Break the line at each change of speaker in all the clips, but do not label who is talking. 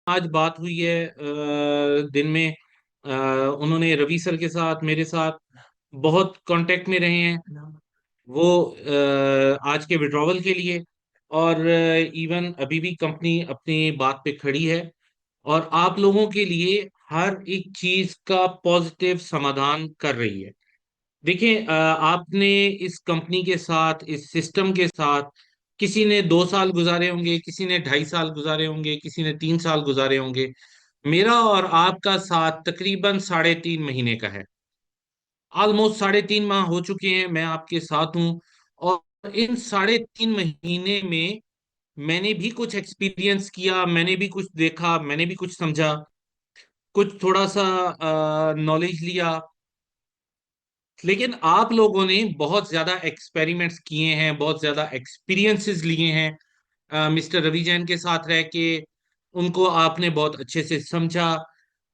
आज बात हुई है दिन में। उन्होंने रवि सर के साथ मेरे साथ बहुत कांटेक्ट में रहे हैं। वो आज के विड्रॉवल के लिए और इवन अभी भी कंपनी अपनी बात पे खड़ी है और आप लोगों के लिए हर एक चीज का पॉजिटिव समाधान कर रही है। देखिए, आपने इस कंपनी के साथ, इस सिस्टम के साथ, किसी ने 2 साल गुजारे होंगे, किसी ने 2.5 साल गुजारे होंगे, किसी ने 3 साल गुजारे होंगे। मेरा और आपका साथ तकरीबन 3.5 महीने का है। ऑलमोस्ट 3.5 माह हो चुके हैं मैं आपके साथ हूँ। और इन 3.5 महीने में मैंने भी कुछ एक्सपीरियंस किया, मैंने भी कुछ देखा, मैंने भी कुछ समझा, कुछ थोड़ा सा नॉलेज लिया। लेकिन आप लोगों ने बहुत ज्यादा एक्सपेरिमेंट्स किए हैं, बहुत ज्यादा एक्सपीरियंसेस लिए हैं मिस्टर रवि जैन के साथ रह के। उनको आपने बहुत अच्छे से समझा।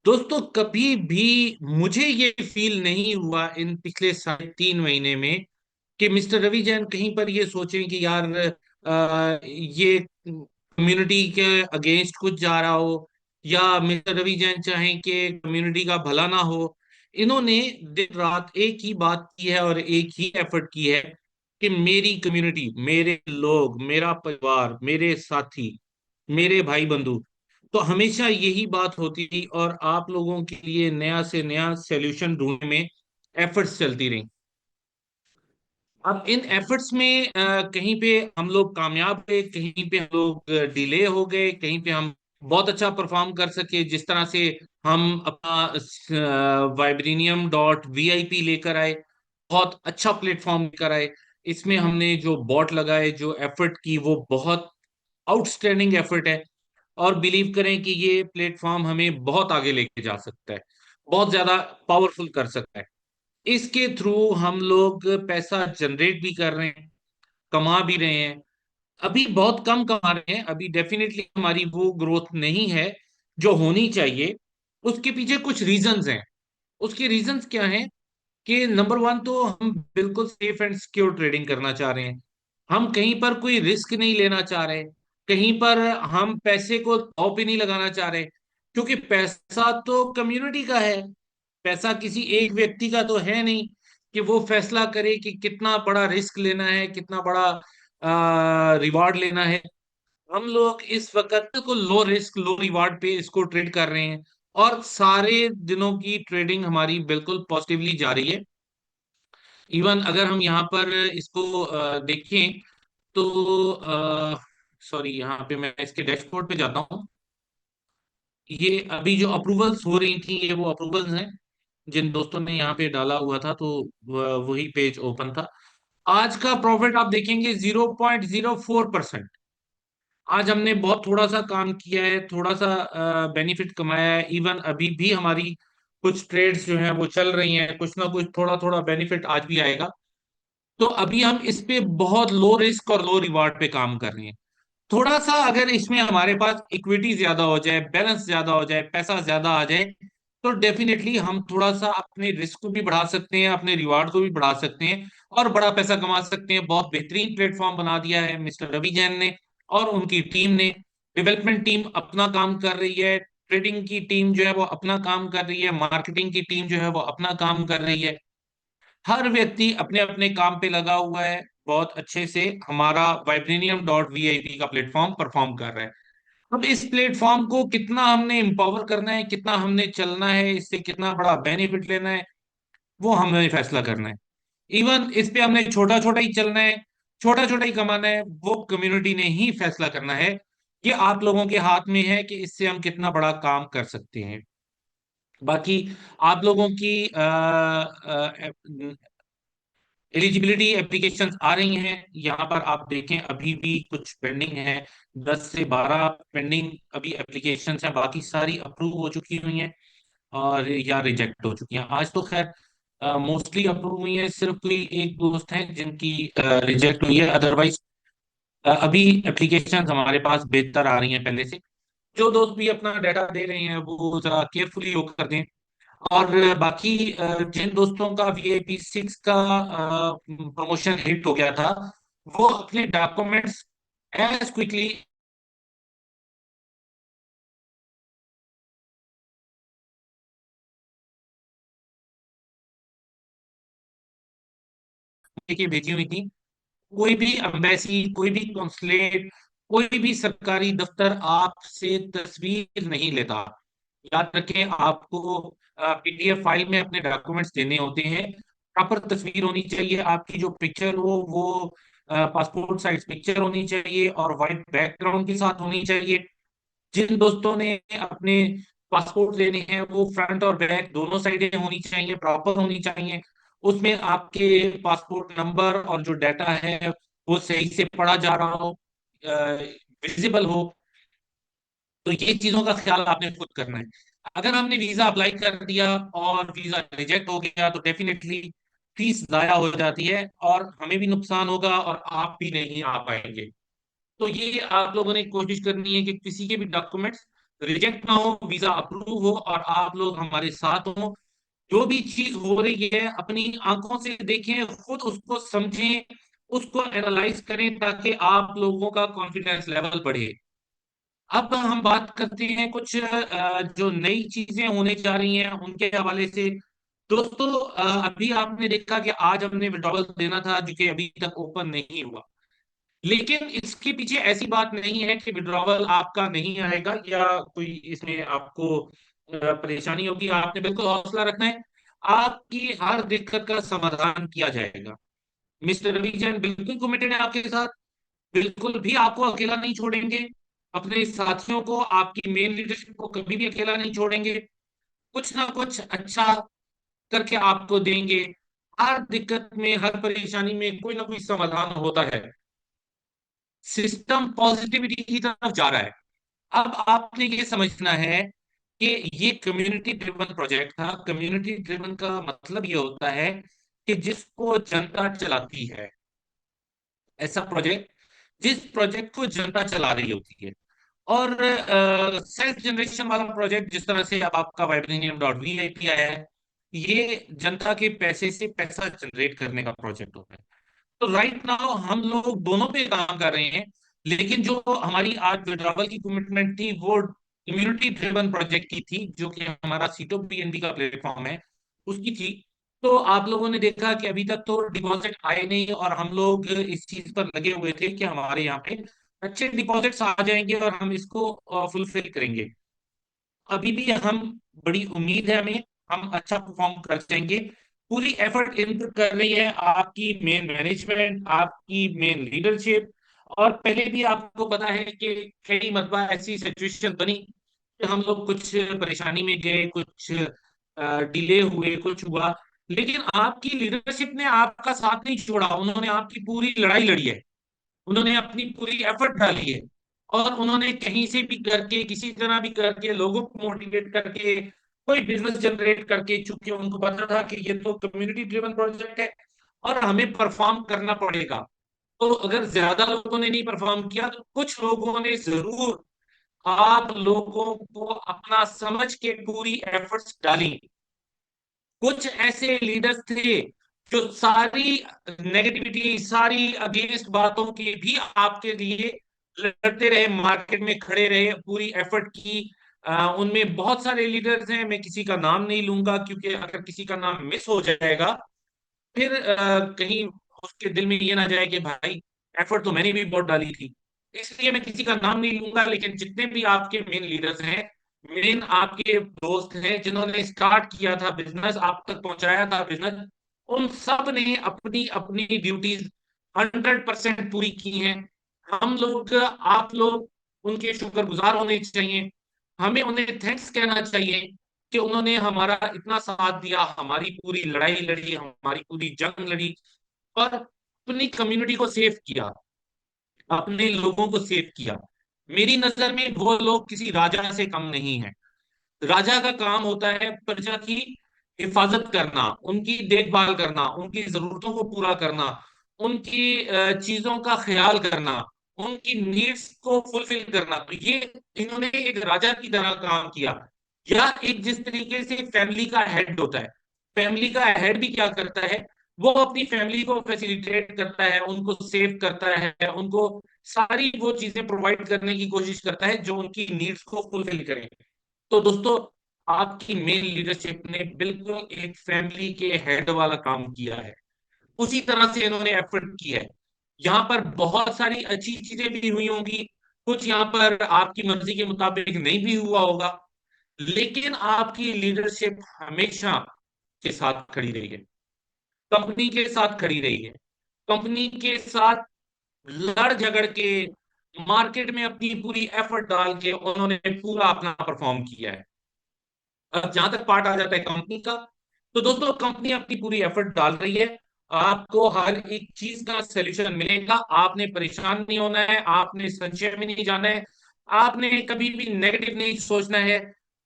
दोस्तों, कभी भी मुझे ये फील नहीं हुआ इन पिछले 3.5 महीने में कि मिस्टर रवि जैन कहीं पर ये सोचें कि यार ये कम्युनिटी के अगेंस्ट कुछ जा रहा हो, या मिस्टर रवि जैन चाहें कि कम्युनिटी का भला ना हो। इन्होंने दिन रात एक ही बात की है और एक ही एफर्ट की है कि मेरी कम्युनिटी, मेरे लोग, मेरा परिवार, मेरे साथी, मेरे भाई बंधु। तो हमेशा यही बात होती थी और आप लोगों के लिए नया से नया सॉल्यूशन ढूंढने में एफर्ट्स चलती रही। अब इन एफर्ट्स में कहीं पे हम लोग कामयाब हुए, कहीं पे हम लोग डिले हो गए, कहीं पे हम बहुत अच्छा परफॉर्म कर सके। जिस तरह से हम अपना Vibranium.vip लेकर आए, बहुत अच्छा प्लेटफॉर्म लेकर आए। इसमें हमने जो बॉट लगाए, जो एफर्ट की, वो बहुत आउटस्टैंडिंग एफर्ट है। और बिलीव करें कि ये प्लेटफॉर्म हमें बहुत आगे लेके जा सकता है, बहुत ज्यादा पावरफुल कर सकता है। इसके थ्रू हम लोग पैसा जनरेट भी कर रहे हैं, कमा भी रहे हैं। अभी बहुत कम कमा रहे हैं, अभी डेफिनेटली हमारी वो ग्रोथ नहीं है जो होनी चाहिए। उसके पीछे कुछ रीजंस हैं। उसके रीजंस क्या हैं कि नंबर वन तो हम बिल्कुल सेफ एंड सिक्योर ट्रेडिंग करना चाह रहे हैं। हम कहीं पर कोई रिस्क नहीं लेना चाह रहे। कहीं पर हम पैसे को दांव पे नहीं लगाना चाह रहे, क्योंकि पैसा तो कम्युनिटी का है। पैसा किसी एक व्यक्ति का तो है नहीं कि वो फैसला करे कि कितना बड़ा रिस्क लेना है, कितना बड़ा रिवार्ड लेना है। हम लोग इस वक्त को लो रिस्क लो रिवार्ड पे इसको ट्रेड कर रहे हैं और सारे दिनों की ट्रेडिंग हमारी बिल्कुल पॉजिटिवली जा रही है। इवन अगर हम यहाँ पर इसको देखें तो सॉरी, यहाँ पे मैं इसके डैशबोर्ड पे जाता हूँ। ये अभी जो अप्रूवल्स हो रही थी, ये वो अप्रूवल्स हैं जिन दोस्तों ने यहाँ पे डाला हुआ था, तो वही पेज ओपन था। आज का प्रॉफिट आप देखेंगे 0.04%। आज हमने बहुत थोड़ा सा काम किया है, थोड़ा सा बेनिफिट कमाया है। इवन अभी भी हमारी कुछ ट्रेड्स जो हैं वो चल रही हैं, कुछ ना कुछ थोड़ा थोड़ा बेनिफिट आज भी आएगा। तो अभी हम इस पे बहुत लो रिस्क और लो रिवार्ड पे काम कर रहे हैं। थोड़ा सा अगर इसमें हमारे पास इक्विटी ज्यादा हो जाए, बैलेंस ज्यादा हो जाए, पैसा ज्यादा आ जाए, तो डेफिनेटली हम थोड़ा सा अपने रिस्क को भी बढ़ा सकते हैं, अपने रिवार्ड को भी बढ़ा सकते हैं और बड़ा पैसा कमा सकते हैं। बहुत बेहतरीन प्लेटफॉर्म बना दिया है मिस्टर रवि जैन ने और उनकी टीम ने। डेवलपमेंट टीम अपना काम कर रही है, ट्रेडिंग की टीम जो है वो अपना काम कर रही है, मार्केटिंग की टीम जो है वो अपना काम कर रही है। हर व्यक्ति अपने अपने काम पे लगा हुआ है। बहुत अच्छे से हमारा Vibranium.vip का प्लेटफॉर्म परफॉर्म कर रहा है। अब इस प्लेटफॉर्म को कितना हमने एम्पावर करना है, कितना हमने चलना है, इससे कितना बड़ा बेनिफिट लेना है, वो हमें फैसला करना है। इवन इस पे हमने छोटा छोटा ही चलना है, छोटा छोटा ही कमाना है, वो कम्युनिटी ने ही फैसला करना है। कि आप लोगों के हाथ में है कि इससे हम कितना बड़ा काम कर सकते हैं। बाकी आप लोगों की एलिजिबिलिटी एप्लीकेशन आ रही हैं। यहाँ पर आप देखें, अभी भी कुछ पेंडिंग है। 10 से 12 पेंडिंग अभी एप्लीकेशन हैं, बाकी सारी अप्रूव हो चुकी हुई हैं और या रिजेक्ट हो चुकी हैं। आज तो खैर मोस्टली अप्रूव हुई है, सिर्फ कोई एक दोस्त हैं जिनकी रिजेक्ट हुई है। अदरवाइज अभी एप्लीकेशन हमारे पास बेहतर आ रही हैं पहले से। जो दोस्त भी अपना डाटा दे रहे हैं वो जरा केयरफुली योग कर दें। और बाकी जिन दोस्तों का VIP 6 का प्रमोशन हिट हो गया था, वो अपने डॉक्यूमेंट्स एज क्विकली लेके भेजी हुई थी। कोई भी एम्बेसी, कोई भी कॉन्सुलेट, कोई भी सरकारी दफ्तर आपसे तस्वीर नहीं लेता। याद रखें, आपको पीडीएफ फाइल में अपने डॉक्यूमेंट्स देने होते हैं। प्रॉपर तस्वीर होनी चाहिए, आपकी जो पिक्चर हो वो पासपोर्ट साइज पिक्चर होनी चाहिए और वाइट बैकग्राउंड के साथ होनी चाहिए। जिन दोस्तों ने अपने पासपोर्ट लेने हैं वो फ्रंट और बैक दोनों साइडें होनी चाहिए, प्रॉपर होनी चाहिए। उसमें आपके पासपोर्ट नंबर और जो डाटा है वो सही से पढ़ा जा रहा हो, विजिबल हो। तो ये चीजों का ख्याल आपने खुद करना है। अगर हमने वीजा अप्लाई कर दिया और वीजा रिजेक्ट हो गया तो डेफिनेटली फीस जाया हो जाती है और हमें भी नुकसान होगा और आप भी नहीं आ पाएंगे। तो ये आप लोगों ने कोशिश करनी है कि किसी के भी डॉक्यूमेंट्स रिजेक्ट ना हो, वीजा अप्रूव हो और आप लोग हमारे साथ हो। जो भी चीज हो रही है अपनी आंखों से देखें, खुद उसको समझें, उसको एनालाइज करें ताकि आप लोगों का कॉन्फिडेंस लेवल बढ़े। अब हम बात करते हैं कुछ जो नई चीजें होने जा रही हैं उनके हवाले से। दोस्तों, अभी आपने देखा कि आज हमने विड्रॉवल देना था जो कि अभी तक ओपन नहीं हुआ। लेकिन इसके पीछे ऐसी बात नहीं है कि विड्रॉवल आपका नहीं आएगा या कोई इसमें आपको परेशानी होगी। आपने बिल्कुल हौसला रखना है, आपकी हर दिक्कत का समाधान किया जाएगा। मिस्टर रवि जैन बिल्कुल कमिटेड है आपके साथ, बिल्कुल भी आपको अकेला नहीं छोड़ेंगे। अपने साथियों को, आपकी मेन लीडरशिप को कभी भी अकेला नहीं छोड़ेंगे। कुछ ना कुछ अच्छा करके आपको देंगे। हर दिक्कत में, हर परेशानी में कोई ना कोई समाधान होता है। सिस्टम पॉजिटिविटी की तरफ जा रहा है। अब आपने ये समझना है कि ये कम्युनिटी ड्रिवन प्रोजेक्ट था। कम्युनिटी ड्रिवन का मतलब ये होता है कि जिसको जनता चलाती है, ऐसा प्रोजेक्ट जिस प्रोजेक्ट को जनता चला रही होती है। और सेल्फ जनरेशन वाला प्रोजेक्ट जिस तरह से अब आपका vibranium.vip आया है, ये जनता के पैसे से पैसा जनरेट करने का प्रोजेक्ट होता है। तो राइट नाउ हम लोग दोनों पे काम कर रहे हैं। लेकिन जो हमारी आज विड्रावल की कमिटमेंट थी वो कम्युनिटी ड्रिवन प्रोजेक्ट की थी, जो कि हमारा सीटो पीएनबी का प्लेटफॉर्म है, उसकी थी। तो आप लोगों ने देखा कि अभी तक तो डिपॉजिट आए नहीं और हम लोग इस चीज पर लगे हुए थे कि हमारे यहाँ पे अच्छे डिपॉजिट्स आ जाएंगे और हम इसको फुलफिल करेंगे। अभी भी हम, बड़ी उम्मीद है हमें, हम अच्छा परफॉर्म कर जाएंगे। पूरी एफर्ट इनपुट कर रही है आपकी मेन मैनेजमेंट, आपकी मेन लीडरशिप। और पहले भी आपको पता है कि कई मरतबा ऐसी सिचुएशन बनी कि हम लोग कुछ परेशानी में गए, कुछ डिले हुए, कुछ हुआ। लेकिन आपकी लीडरशिप ने आपका साथ नहीं छोड़ा, उन्होंने आपकी पूरी लड़ाई लड़ी है, उन्होंने अपनी पूरी एफर्ट डाली है। और उन्होंने कहीं से भी करके, किसी तरह भी करके, लोगों को मोटिवेट करके, कोई बिजनेस जनरेट करके, चूंकि उनको पता था कि ये तो कम्युनिटी ड्रिवन प्रोजेक्ट है और हमें परफॉर्म करना पड़ेगा। तो अगर ज्यादा लोगों ने नहीं परफॉर्म किया तो कुछ लोगों ने जरूर आप लोगों को अपना समझ के पूरी एफर्ट्स डाली। कुछ ऐसे लीडर्स थे जो सारी नेगेटिविटी, सारी अगेंस्ट बातों के भी आपके लिए लड़ते रहे, मार्केट में खड़े रहे, पूरी एफर्ट की। उनमें बहुत सारे लीडर्स हैं, मैं किसी का नाम नहीं लूंगा क्योंकि अगर किसी का नाम मिस हो जाएगा फिर कहीं उसके दिल में ये ना जाए कि भाई एफर्ट तो मैंने भी बहुत डाली थी। इसलिए मैं किसी का नाम नहीं लूंगा, लेकिन जितने भी आपके मेन लीडर्स हैं, मेन आपके दोस्त हैं जिन्होंने स्टार्ट किया था बिजनेस, आप तक पहुंचाया था बिजनेस, उन सब ने अपनी अपनी ड्यूटीज 100% पूरी की हैं। हम लोग, आप लोग उनके शुक्रगुजार होने चाहिए। हमें उन्हें थैंक्स कहना चाहिए कि उन्होंने हमारा इतना साथ दिया, हमारी पूरी लड़ाई लड़ी, हमारी पूरी जंग लड़ी और अपनी कम्युनिटी को सेव किया, अपने लोगों को सेव किया। मेरी नजर में वो लोग किसी राजा से कम नहीं है। राजा का काम होता है प्रजा की हिफाजत करना, उनकी देखभाल करना, उनकी जरूरतों को पूरा करना, उनकी चीजों का ख्याल करना, उनकी नीड्स को फुलफिल करना। तो ये इन्होंने एक राजा की तरह काम किया। या एक जिस तरीके से फैमिली का हेड होता है, फैमिली का हेड भी क्या करता है, वो अपनी फैमिली को फैसिलिटेट करता है, उनको सेव करता है, उनको सारी वो चीजें प्रोवाइड करने की कोशिश करता है जो उनकी नीड्स को फुलफिल करें। तो दोस्तों, आपकी मेन लीडरशिप ने बिल्कुल एक फैमिली के हेड वाला काम किया है। उसी तरह से इन्होंने एफर्ट किया है। यहाँ पर बहुत सारी अच्छी चीजें भी हुई होंगी, कुछ यहाँ पर आपकी मर्जी के मुताबिक नहीं भी हुआ होगा, लेकिन आपकी लीडरशिप हमेशा के साथ खड़ी रही है, कंपनी के साथ खड़ी रही है, कंपनी के साथ लड़ झगड़ के, मार्केट में अपनी पूरी एफर्ट डाल के उन्होंने पूरा अपना परफॉर्म किया है। अब जहां तक पार्ट आ जाता है कंपनी का, तो दोस्तों कंपनी अपनी पूरी एफर्ट डाल रही है, आपको हर एक चीज का सोल्यूशन मिलेगा, आपने परेशान नहीं होना है, आपने संशय में नहीं जाना है, आपने कभी भी नेगेटिव नहीं सोचना है।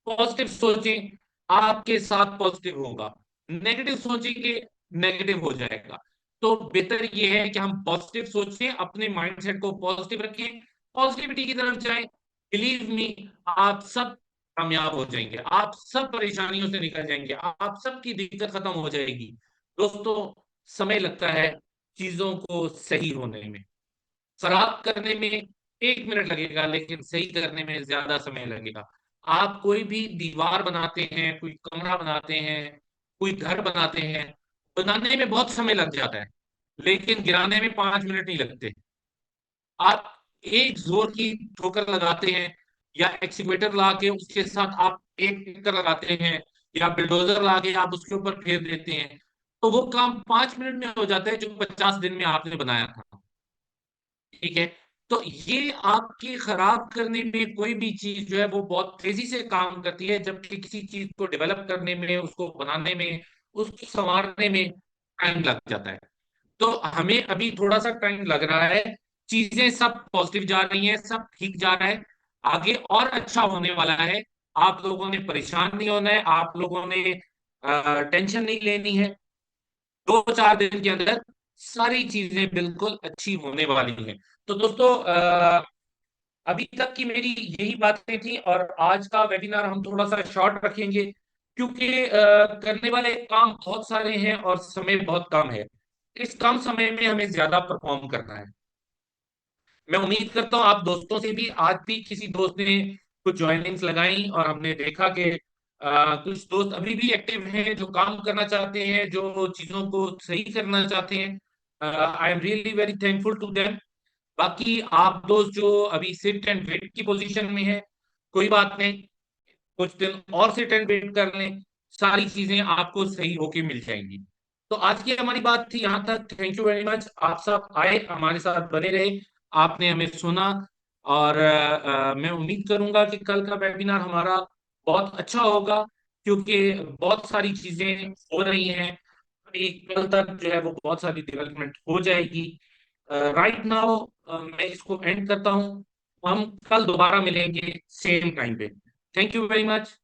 पॉजिटिव सोचें, आपके साथ पॉजिटिव होगा, नेगेटिव सोचेंगे नेगेटिव हो जाएगा। तो बेहतर ये है कि हम पॉजिटिव सोचें, अपने माइंडसेट को पॉजिटिव रखें, पॉजिटिविटी की तरफ जाएं। बिलीव मी, आप सब कामयाब हो जाएंगे, आप सब परेशानियों से निकल जाएंगे, आप सबकी दिक्कत खत्म हो जाएगी। दोस्तों, समय लगता है चीजों को सही होने में, खराब करने में 1 मिनट लगेगा, लेकिन सही करने में ज्यादा समय लगेगा। आप कोई भी दीवार बनाते हैं, कोई कमरा बनाते हैं, कोई घर बनाते हैं, बनाने में बहुत समय लग जाता है, लेकिन गिराने में 5 मिनट नहीं लगते। आप एक जोर की ठोकर लगाते हैं, या एक्सीवेटर ला के उसके साथ आप एक टिक्कर लगाते हैं, या बिल्डोजर ला के आप उसके ऊपर फेर देते हैं, तो वो काम 5 मिनट में हो जाता है जो 50 दिन में आपने बनाया था। ठीक है। तो ये आपके खराब करने में कोई भी चीज जो है वो बहुत तेजी से काम करती है, जबकि किसी चीज को डेवलप करने में, उसको बनाने में, उसको संवारने में टाइम लग जाता है। तो हमें अभी थोड़ा सा टाइम लग रहा है, चीजें सब पॉजिटिव जा रही हैं, सब ठीक जा रहा है, आगे और अच्छा होने वाला है। आप लोगों ने परेशान नहीं होना है, आप लोगों ने टेंशन नहीं लेनी है। 2-4 दिन के अंदर सारी चीजें बिल्कुल अच्छी होने वाली हैं। तो दोस्तों, अभी तक की मेरी यही बातें थी, और आज का वेबिनार हम थोड़ा सा शॉर्ट रखेंगे, क्योंकि करने वाले काम बहुत सारे हैं और समय बहुत कम है। इस कम समय में हमें ज्यादा परफॉर्म करना है। मैं उम्मीद करता हूँ आप दोस्तों से भी, आज भी किसी दोस्त ने कुछ ज्वाइनिंग्स लगाई और हमने देखा कि कुछ दोस्त अभी भी एक्टिव हैं, जो काम करना चाहते हैं, जो चीजों को सही करना चाहते हैं। I am really very thankful to them. बाकी आप दोस्त जो अभी सिट एंड वेट की पोजीशन में है, कोई बात नहीं, कुछ दिन और सिट एंड वेट कर लें, सारी चीजें आपको सही होके मिल जाएंगी। तो आज की हमारी बात थी यहाँ तक। थैंक यू वेरी मच, आप सब आए, हमारे साथ बने रहे, आपने हमें सुना, और मैं उम्मीद करूंगा कि कल का वेबिनार हमारा बहुत अच्छा होगा, क्योंकि बहुत सारी चीजें हो रही हैं। अभी कल तक जो है वो बहुत सारी डेवलपमेंट हो जाएगी। राइट नाउ मैं इसको एंड करता हूँ, हम कल दोबारा मिलेंगे सेम टाइम पे। Thank you very much.